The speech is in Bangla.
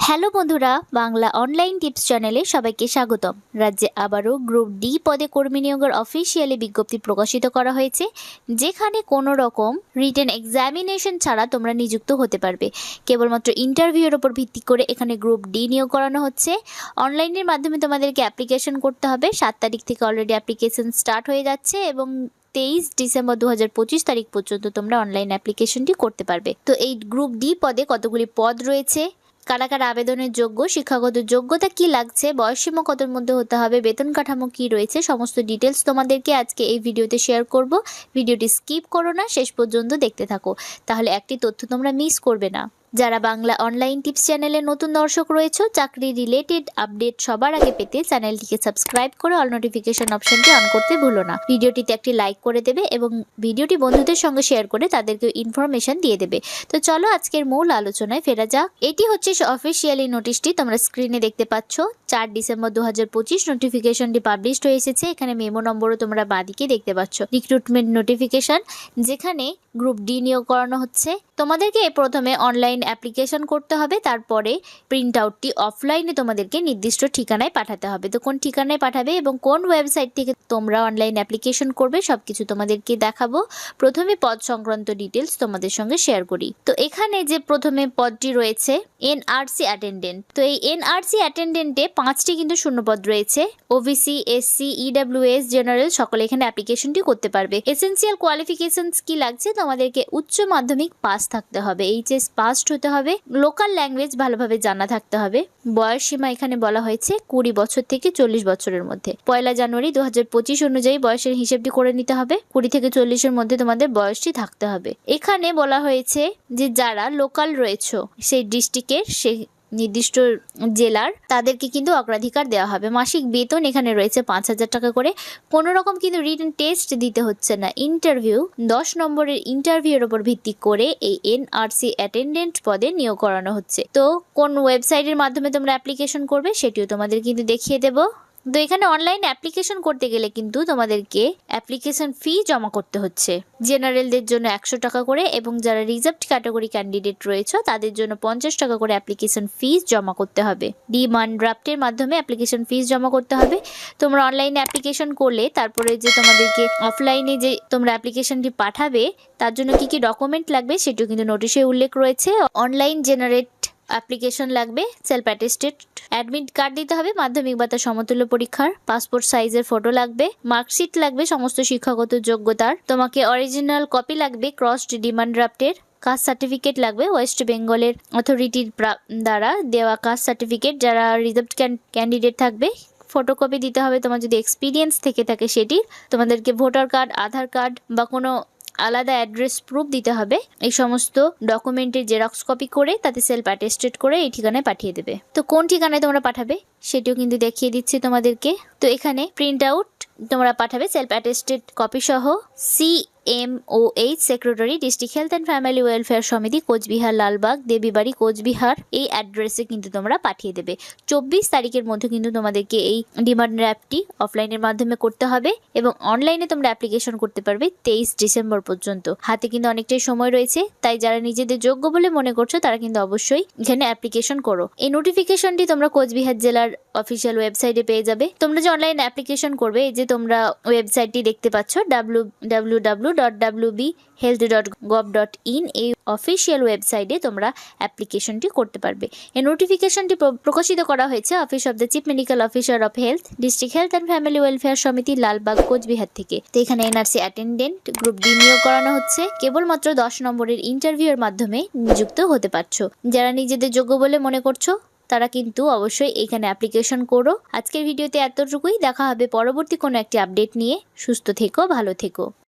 হ্যালো বন্ধুরা, বাংলা অনলাইন টিপস চ্যানেলে সবাইকে স্বাগতম। রাজ্যে আবারও গ্রুপ ডি পদে কর্মী নিয়োগের অফিসিয়ালি বিজ্ঞপ্তি প্রকাশিত করা হয়েছে, যেখানে কোনো রকম রিটেন এক্সামিনেশন ছাড়া তোমরা নিযুক্ত হতে পারবে। কেবলমাত্র ইন্টারভিউর ওপর ভিত্তি করে এখানে গ্রুপ ডি নিয়োগ করানো হচ্ছে। অনলাইনের মাধ্যমে তোমাদেরকে অ্যাপ্লিকেশন করতে হবে। 7 তারিখ থেকে অলরেডি অ্যাপ্লিকেশন স্টার্ট হয়ে যাচ্ছে এবং 23 ডিসেম্বর 2025 তারিখ পর্যন্ত তোমরা অনলাইন অ্যাপ্লিকেশনটি করতে পারবে। তো এই গ্রুপ ডি পদে কতগুলি পদ রয়েছে, কারা কারা আবেদনের যোগ্য, শিক্ষাগত যোগ্যতা কি লাগছে, বয়সসীমা কতর মধ্যে হতে হবে, বেতন কাঠামো কি রয়েছে, সমস্ত ডিটেলস তোমাদেরকে আজকে এই ভিডিওতে শেয়ার করব। ভিডিওটি স্কিপ করো না, শেষ পর্যন্ত দেখতে থাকো, তাহলে একটি তথ্য তোমরা মিস করবে না। যারা বাংলা অনলাইন টিপস চ্যানেলে নতুন দর্শক রয়েছে, চাকরি রিলেটেড আপডেট সবার আগে পেতে চ্যানেলটিকে সাবস্ক্রাইব করে অল নোটিফিকেশন অপশনটি অন করতে ভুলো না। ভিডিওটিতে একটি লাইক করে দেবে এবং ভিডিওটি বন্ধুদের সঙ্গে শেয়ার করে তাদেরকে ইনফরমেশন দিয়ে দেবে। তো চলো আজকের মূল আলোচনায় ফেরা যাক। এটি হচ্ছে অফিসিয়ালি নোটিশটি, তোমরা স্ক্রিনে দেখতে পাচ্ছ। 4 ডিসেম্বর 2025 নোটিফিকেশনটি পাবলিশড হয়ে এসেছে। এখানে মেমো নম্বরও তোমরা বাদিকে দেখতে পাচ্ছ। রিক্রুটমেন্ট নোটিফিকেশন, যেখানে গ্রুপ ডি নিয়োগ করানো হচ্ছে। তোমাদেরকে প্রথমে অনলাইন অ্যাপ্লিকেশন করতে হবে, তারপরে প্রিন্ট আউটটি অফলাইনে তোমাদেরকে নির্দিষ্ট ঠিকানায় পাঠাতে হবে। তো কোন ঠিকানায় পাঠাবে এবং কোন ওয়েবসাইট থেকে তোমরা অনলাইন অ্যাপ্লিকেশন করবে সবকিছু তোমাদেরকে দেখাবো। প্রথমে পদ সংক্রান্ত ডিটেলস তোমাদের সঙ্গে শেয়ার করি। তো এখানে যে প্রথমে পদটি রয়েছে এনআরসি অ্যাটেন্ডেন্ট। তো এই এনআরসি অ্যাটেন্ডেন্টে 5টি কিন্তু শূন্যপদ রয়েছে। ওবিসি, এসসি, ইডব্লিউএস, জেনারেল সকলে এখানে অ্যাপ্লিকেশনটি করতে পারবে। এসেনশিয়াল কোয়ালিফিকেশনস কি লাগছে, তোমাদেরকে উচ্চ মাধ্যমিক পাস থাকতে হবে, এইচএস পাসড হতে হবে, লোকাল ল্যাঙ্গুয়েজ ভালোভাবে জানা থাকতে হবে। বয়স সীমা এখানে বলা হয়েছে 20 বছর থেকে 40 বছরের মধ্যে। 1 জানুয়ারি 2025 অনুযায়ী বয়সের হিসেবটি করে নিতে হবে। 20 থেকে 40-এর মধ্যে তোমাদের বয়সটি থাকতে হবে। এখানে বলা হয়েছে যে যারা লোকাল রয়েছে সেই ডিস্ট্রিক্টের, সেই নির্দিষ্ট জেলার, তাদেরকে কিন্তু অগ্রাধিকার দেওয়া হবে। মাসিক বেতন এখানে রয়েছে 5,000 টাকা করে। কোনো রকম কিন্তু রিটেন টেস্ট দিতে হচ্ছে না। ইন্টারভিউ 10 নম্বরের ইন্টারভিউর ওপর ভিত্তি করে এই এনআরসি অ্যাটেন্ডেন্ট পদে নিয়োগ করানো হচ্ছে। তো কোন ওয়েবসাইটের মাধ্যমে তোমরা অ্যাপ্লিকেশন করবে সেটিও তোমাদের কিন্তু দেখিয়ে দেবো। তো এখানে অনলাইন অ্যাপ্লিকেশন করতে গেলে কিন্তু তোমাদেরকে অ্যাপ্লিকেশন ফি জমা করতে হচ্ছে। জেনারেলদের জন্য 100 টাকা করে এবং যারা রিজার্ভড ক্যাটাগরি ক্যান্ডিডেট রয়েছে তাদের জন্য 50 টাকা করে অ্যাপ্লিকেশন ফিস জমা করতে হবে। ডিমান্ড ড্রাফটের মাধ্যমে অ্যাপ্লিকেশন ফিস জমা করতে হবে। তোমরা অনলাইনে অ্যাপ্লিকেশন করলে তারপরে যে তোমাদেরকে অফলাইনে যে তোমরা অ্যাপ্লিকেশনটি পাঠাবে তার জন্য কি কি ডকুমেন্ট লাগবে সেটিও কিন্তু নোটিশে উল্লেখ রয়েছে। অনলাইন জেনারেট অ্যাপ্লিকেশন লাগবে, সেলফ অ্যাটেস্টেড অ্যাডমিট কার্ড দিতে হবে, মাধ্যমিক বা তার সমতুল্য পরীক্ষার, পাসপোর্ট সাইজের ফটো লাগবে, মার্কশিট লাগবে সমস্ত শিক্ষাগত যোগ্যতার, তোমাকে অরিজিনাল কপি লাগবে ক্রসড ডিমান্ড ড্রাফটের, কাস্ট সার্টিফিকেট লাগবে ওয়েস্ট বেঙ্গলের অথরিটির দ্বারা দেওয়া কাস্ট সার্টিফিকেট, যারা রিজার্ভড ক্যান্ডিডেট থাকবে ফটোকপি দিতে হবে। তোমার যদি এক্সপিরিয়েন্স থেকে থাকে সেটি, তোমাদেরকে ভোটার কার্ড, আধার কার্ড বা কোনো আলাদা অ্যাড্রেস প্রুফ দিতে হবে। এই সমস্ত ডকুমেন্টের জেরক্স কপি করে তাতে সেলফ অ্যাটেস্টেড করে এই ঠিকানায় পাঠিয়ে দেবে। তো কোন ঠিকানায় তোমরা পাঠাবে সেটিও কিন্তু দেখিয়ে দিচ্ছি তোমাদেরকে। তো এখানে প্রিন্ট আউট তোমরা পাঠাবে সেলফ অ্যাটেস্টেড কপি সহ, CMOH secretary, district health and family welfare সমিতি, কোচবিহার, লালবাগ, দেবীবাড়ি, কোচবিহার, এই অ্যাড্রেসে কিন্তু তোমরা পাঠিয়ে দেবে। 24 তারিখের মধ্যে কিন্তু তোমাদেরকে এই ডিমান্ড ড্রাফটটি অফলাইনের মাধ্যমে করতে হবে এবং অনলাইনে তোমরা অ্যাপ্লিকেশন করতে পারবে 23 ডিসেম্বর পর্যন্ত। হাতে কিন্তু অনেকটাই সময় রয়েছে, তাই যারা নিজেদের যোগ্য বলে মনে করছো তারা কিন্তু অবশ্যই এখানে অ্যাপ্লিকেশন করো। এই নোটিফিকেশনটি তোমরা কোচবিহার জেলার অফিসিয়াল ওয়েবসাইটে পেয়ে যাবে। তোমরা যে অনলাইন অ্যাপ্লিকেশন করবে, এই যে তোমরা ওয়েবসাইটটি দেখতে পাচ্ছ www.wbhealth.gov.in, এই অফিসিয়াল ওয়েবসাইটে তোমরা অ্যাপ্লিকেশনটি করতে পারবে। এই নোটিফিকেশনটি প্রকাশিত করা হয়েছে office of the chief medical officer of health, district health and family welfare সমিতি, লালবাগ, কোচবিহার থেকে। তো এখানে এনআরসি অ্যাটেন্ডেন্ট গ্রুপ ডি নিয়োগ করানো হচ্ছে। কেবলমাত্র 10 নম্বরের ইন্টারভিউর মাধ্যমে নিযুক্ত হতে পারছো। যারা নিজেদের যোগ্য বলে মনে করছো তারা কিন্তু অবশ্যই এখানে অ্যাপ্লিকেশন করো। আজকের ভিডিওতে এতটুকুই, দেখা হবে পরবর্তী কোনো একটি আপডেট নিয়ে। সুস্থ থেকো, ভালো থেকো।